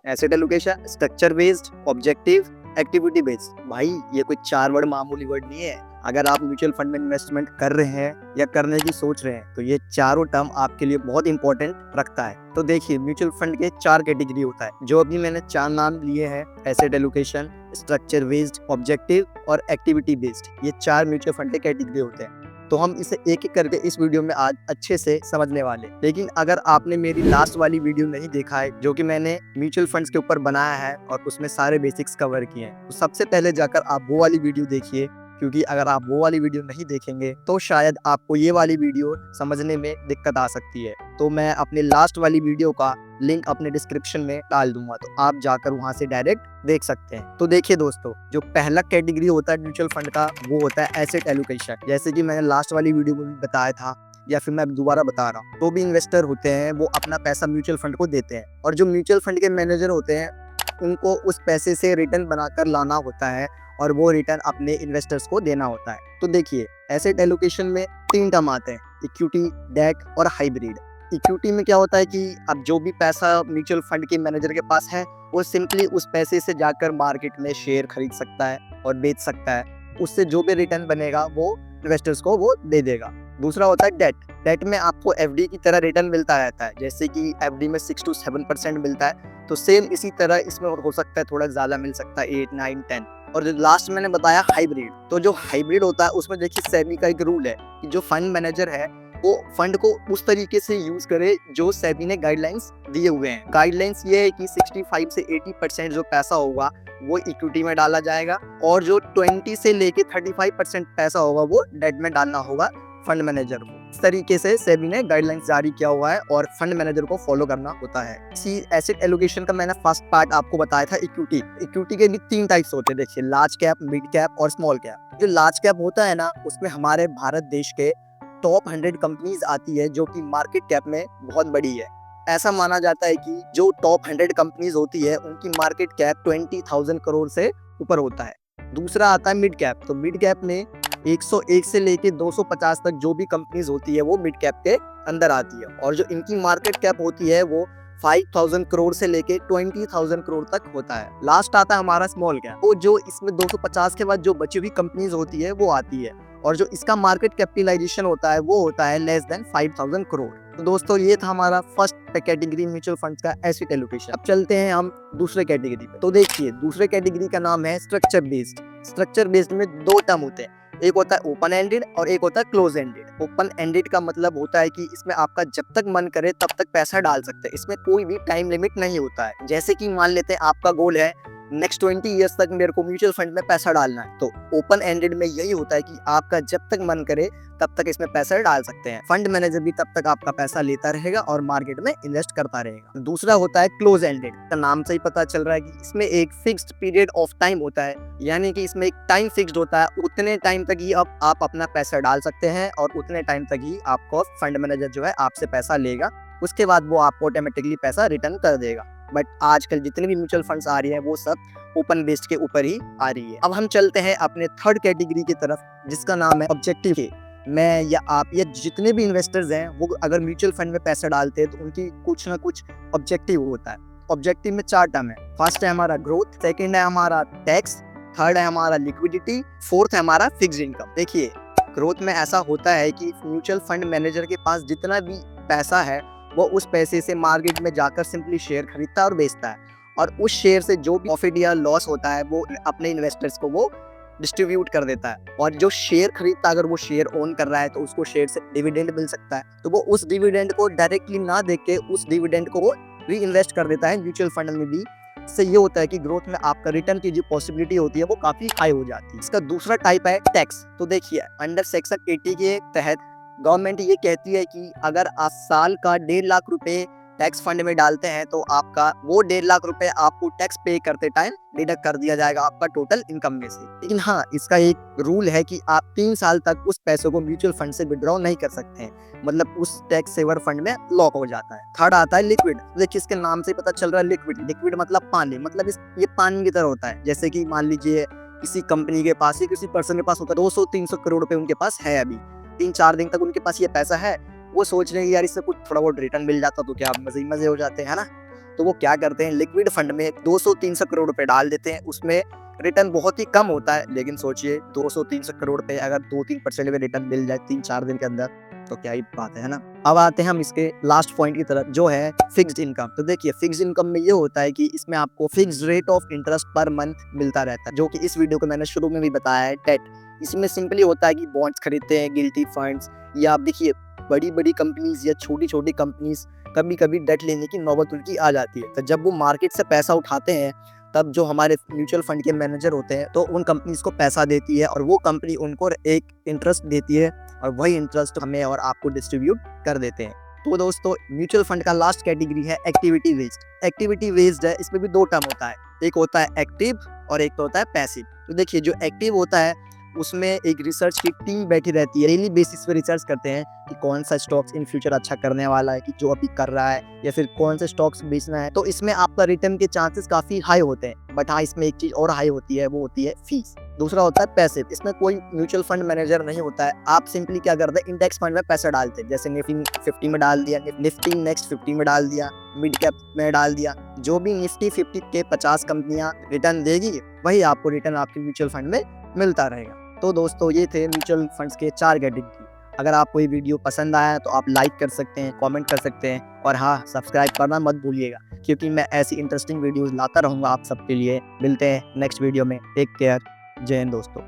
Asset allocation, structure based, objective, activity based. भाई ये कोई 4 वर्ड मामूली वर्ड नहीं है। अगर आप म्यूचुअल फंड में इन्वेस्टमेंट कर रहे हैं या करने की सोच रहे हैं तो ये चारों टर्म आपके लिए बहुत इंपॉर्टेंट रखता है। तो देखिए, म्यूचुअल फंड के 4 कैटेगरी होता है, जो अभी मैंने 4 नाम लिए हैं, asset allocation, structure based, objective और एक्टिविटी बेस्ड। ये 4 म्यूचुअल फंड के कैटेगरी होते हैं। तो हम इसे एक एक करके इस वीडियो में आज अच्छे से समझने वाले। लेकिन अगर आपने मेरी लास्ट वाली वीडियो नहीं देखा है, जो कि मैंने म्यूचुअल फंड्स के ऊपर बनाया है और उसमें सारे बेसिक्स कवर किए हैं, तो सबसे पहले जाकर आप वो वाली वीडियो देखिए, क्योंकि अगर आप वो वाली वीडियो नहीं देखेंगे तो शायद आपको ये वाली वीडियो समझने में दिक्कत आ सकती है। तो मैं अपने लास्ट वाली वीडियो का लिंक अपने डिस्क्रिप्शन में डाल दूंगा, तो आप जाकर वहां से डायरेक्ट देख सकते हैं। तो देखिए दोस्तों, जो पहला कैटेगरी होता है म्यूचुअल फंड का, वो होता है एसेट एलोकेशन। जैसे कि मैंने लास्ट वाली वीडियो में भी बताया था, या फिर मैं दोबारा बता रहा हूँ, तो भी इन्वेस्टर होते हैं वो अपना पैसा म्यूचुअल फंड को देते हैं, और जो म्यूचुअल फंड के मैनेजर होते हैं उनको उस पैसे से रिटर्न बनाकर लाना होता है और वो रिटर्न अपने इन्वेस्टर्स को देना होता है। तो देखिए, एसेट एलोकेशन में 3 टर्म आते हैं, इक्विटी, डेट और हाइब्रिड। इक्विटी में क्या होता है कि अब जो भी पैसा म्यूचुअल फंड के मैनेजर के पास है, वो सिंपली उस पैसे से जाकर मार्केट में शेयर खरीद सकता है और बेच सकता है। उससे जो भी रिटर्न बनेगा वो इन्वेस्टर्स को वो दे देगा। दूसरा होता है डेट। डेट में आपको एफडी की तरह रिटर्न मिलता रहता है, जैसे कि एफडी में 6 to 7% मिलता है, तो सेम इसी तरह इसमें हो सकता है थोड़ा ज़्यादा मिल सकता है, 8, 9, 10। और जो लास्ट मैंने बताया हाइब्रिड, तो जो हाइब्रिड होता है उसमें देखिए सेबी का एक रूल है कि जो फंड मैनेजर है वो फंड को उस तरीके से यूज करे जो सेबी ने गाइडलाइंस दिए हुए हैं। गाइडलाइंस ये है कि 65 से 80% जो पैसा होगा वो इक्विटी में डाला जाएगा, और जो 20 से लेके 35% पैसा होगा वो डेट में डालना होगा फंड मैनेजर को। इस तरीके से सेबी ने गाइडलाइंस जारी किया हुआ है और फंड मैनेजर को फॉलो करना होता है। इसी एसेट एलोकेशन का मैंने फर्स्ट पार्ट आपको बताया था, इक्विटी। इक्विटी के भी 3 टाइप्स होते हैं, देखिए, लार्ज कैप, मिड कैप और स्मॉल कैप। जो लार्ज कैप होता है ना, उसमें हमारे भारत देश के टॉप 100 कंपनीज आती है, जो कि मार्केट कैप में बहुत बड़ी है। ऐसा माना जाता है कि जो टॉप 100 कंपनीज होती है उनकी मार्केट कैप 20,000 करोड़ से ऊपर होता है। दूसरा आता है मिड कैप। तो मिड कैप में 101 से लेके 250 तक जो भी कंपनीज होती है वो मिड कैप के अंदर आती है, और जो इनकी मार्केट कैप होती है वो 5,000 करोड़ से लेके 20,000 करोड़ तक होता है। लास्ट आता है हमारा स्मॉल कैप, वो जो इसमें 250 के बाद जो बची हुई कंपनीज होती है वो आती है, और जो इसका मार्केट कैपिटलाइजेशन होता है वो होता है लेस देन 5,000 करोड़। तो दोस्तों, ये था हमारा फर्स्ट कैटेगरी म्यूचुअल फंड्स का एसेट एलोकेशन। अब चलते हैं हम दूसरे कैटेगरी पे। तो देखिए, दूसरे कैटेगरी का नाम है स्ट्रक्चर बेस्ड। स्ट्रक्चर बेस्ड में 2 टर्म होते हैं, एक होता है ओपन एंडेड और एक होता है क्लोज एंडेड। ओपन एंडेड का मतलब होता है कि इसमें आपका जब तक मन करे तब तक पैसा डाल सकते हैं, इसमें कोई भी टाइम लिमिट नहीं होता है। जैसे कि मान लेते हैं आपका गोल है नेक्स्ट 20 ईयर्स तक मेरे को म्यूचुअल फंड में पैसा डालना है, तो ओपन एंडेड में यही होता है कि आपका जब तक मन करे तब तक इसमें पैसा डाल सकते हैं। फंड मैनेजर भी तब तक आपका पैसा लेता रहेगा और मार्केट में इन्वेस्ट करता रहेगा। दूसरा होता है क्लोज एंडेड। का नाम से ही पता चल रहा है कि इसमें एक फिक्स्ड पीरियड ऑफ टाइम होता है, यानी कि इसमें एक टाइम फिक्स्ड होता है, उतने टाइम तक ही अब आप अपना पैसा डाल सकते हैं और उतने टाइम तक ही आपको फंड मैनेजर जो है आपसे पैसा लेगा, उसके बाद वो आपको ऑटोमेटिकली पैसा रिटर्न कर देगा। बट आजकल जितने भी म्यूचुअल फंड्स आ रही है वो सब ओपन बेस्ड के ऊपर ही आ रही है। अब हम चलते हैं अपने थर्ड कैटेगरी की तरफ, जिसका नाम है ऑब्जेक्टिव। मैं या आप या जितने भी इन्वेस्टर्स हैं वो अगर म्यूचुअल फंड में पैसा डालते हैं तो उनकी कुछ ना कुछ ऑब्जेक्टिव होता है। ऑब्जेक्टिव में 4 टर्म है। फर्स्ट है हमारा ग्रोथ, सेकंड है हमारा टैक्स, थर्ड है हमारा लिक्विडिटी, फोर्थ है हमारा फिक्स्ड इनकम। देखिए, ग्रोथ में ऐसा होता है कि म्यूचुअल फंड मैनेजर के पास जितना भी पैसा है वो उस पैसे से मार्केट में जाकर सिंपली शेयर खरीदता है और बेचता है, और उस शेयर से जो भी प्रॉफिट या लॉस होता है वो अपने इन्वेस्टर्स को वो डिस्ट्रीब्यूट कर देता है। और जो शेयर खरीदता, अगर वो शेयर ओन कर रहा है तो उसको शेयर से डिविडेंड मिल सकता है, तो वो उस डिविडेंड को डायरेक्टली ना देख के उस डिविडेंड को वो री इन्वेस्ट कर देता है म्यूचुअल फंड में भी। इससे ये होता है कि ग्रोथ में आपका रिटर्न की जो पॉसिबिलिटी होती है वो काफी हाई हो जाती है। इसका दूसरा टाइप है टैक्स। तो देखिए, अंडर सेक्शन 80 के तहत गवर्नमेंट ये कहती है कि अगर आप साल का 1.5 लाख रुपए टैक्स फंड में डालते हैं तो आपका वो 1.5 लाख रुपए आपको टैक्स पे करते टाइम डिडक्ट कर दिया जाएगा आपका टोटल इनकम में से। लेकिन हाँ, इसका एक रूल है कि आप 3 साल तक उस पैसे को म्यूचुअल फंड से विड्रॉ नहीं कर सकते हैं, मतलब उस टैक्स सेवर फंड में लॉक हो जाता है। थर्ड आता है लिक्विड। देखिए, इसके नाम से पता चल रहा है लिक्विड। लिक्विड मतलब पानी, मतलब ये पानी की तरह होता है। जैसे कि मान लीजिए किसी कंपनी के पास या किसी पर्सन के पास होता है 200-300 करोड़ रुपए उनके पास है, अभी 3-4 दिन तक उनके पास ये पैसा है, वो सोच रहे हैं यार इससे कुछ थोड़ा बहुत रिटर्न मिल जाता तो क्या मजे ही मजे हो जाते हैं, है ना। तो वो क्या करते हैं, लिक्विड फंड में 200-300 करोड़ रुपए डाल देते हैं। उसमें रिटर्न बहुत ही कम होता है, लेकिन सोचिए 200-300 करोड़ रुपए अगर 2-3% में रिटर्न मिल जाए 3-4 दिन के अंदर, तो क्या ही बात है ना। अब आते हैं हम इसके लास्ट पॉइंट की तरफ, जो है फिक्स्ड इनकम। तो देखिए फिक्स्ड इनकम में ये होता है कि इसमें आपको fixed rate of interest per month मिलता रहता है, जो कि इस वीडियो को मैंने शुरू में भी बताया है, डेट। इसमें सिंपली होता है कि बॉन्ड्स खरीदते हैं, गिल्टी फंड्स, या आप देखिए बड़ी-बड़ी कंपनीज या छोटी-छोटी कंपनीज कभी-कभी डेट लेने की नौबत उनकी आ जाती है। तो जब वो मार्केट से पैसा उठाते हैं, तब जो हमारे म्यूचुअल फंड के मैनेजर होते हैं, तो उन कंपनीज को पैसा देती है और वो कंपनी उनको एक इंटरेस्ट देती है और वही इंटरेस्ट हमें और आपको डिस्ट्रीब्यूट कर देते हैं। तो दोस्तों म्यूचुअल फंड का लास्ट कैटेगरी है एक्टिविटी बेस्ड। एक्टिविटी बेस्ड है, इसमें भी दो टर्म होता है, एक होता है एक्टिव और एक तो होता है पैसिव। तो देखिए जो एक्टिव होता है उसमें एक रिसर्च की टीम बैठी रहती है, डेली बेसिस पे रिसर्च करते हैं कि कौन सा स्टॉक्स इन फ्यूचर अच्छा करने वाला है, कि जो अभी कर रहा है, या फिर कौन से स्टॉक्स बेचना है। तो इसमें आपका रिटर्न के चांसेस काफी हाई होते हैं। बट हाँ, इसमें एक चीज और हाई होती है, वो होती है फीस। दूसरा होता है पैसिव। इसमें कोई म्यूचुअल फंड मैनेजर नहीं होता है, आप सिंपली क्या करते हैं, इंडेक्स फंड में पैसा डालते हैं। जैसे निफ्टी 50 में डाल दिया, निफ्टी नेक्स्ट 50 में डाल दिया, मिड कैप में डाल दिया। जो भी निफ्टी 50 के 50 कंपनियां रिटर्न देगी, वही आपको रिटर्न आपके म्यूचुअल फंड में मिलता रहेगा। तो दोस्तों ये थे म्यूचुअल फंड्स के 4 कैटेगरी। अगर आपको ये वीडियो पसंद आया तो आप लाइक कर सकते हैं, कमेंट कर सकते हैं, और हाँ, सब्सक्राइब करना मत भूलिएगा, क्योंकि मैं ऐसी इंटरेस्टिंग वीडियोस लाता रहूँगा आप सबके लिए। मिलते हैं नेक्स्ट वीडियो में। Take care. जय हिंद दोस्तों।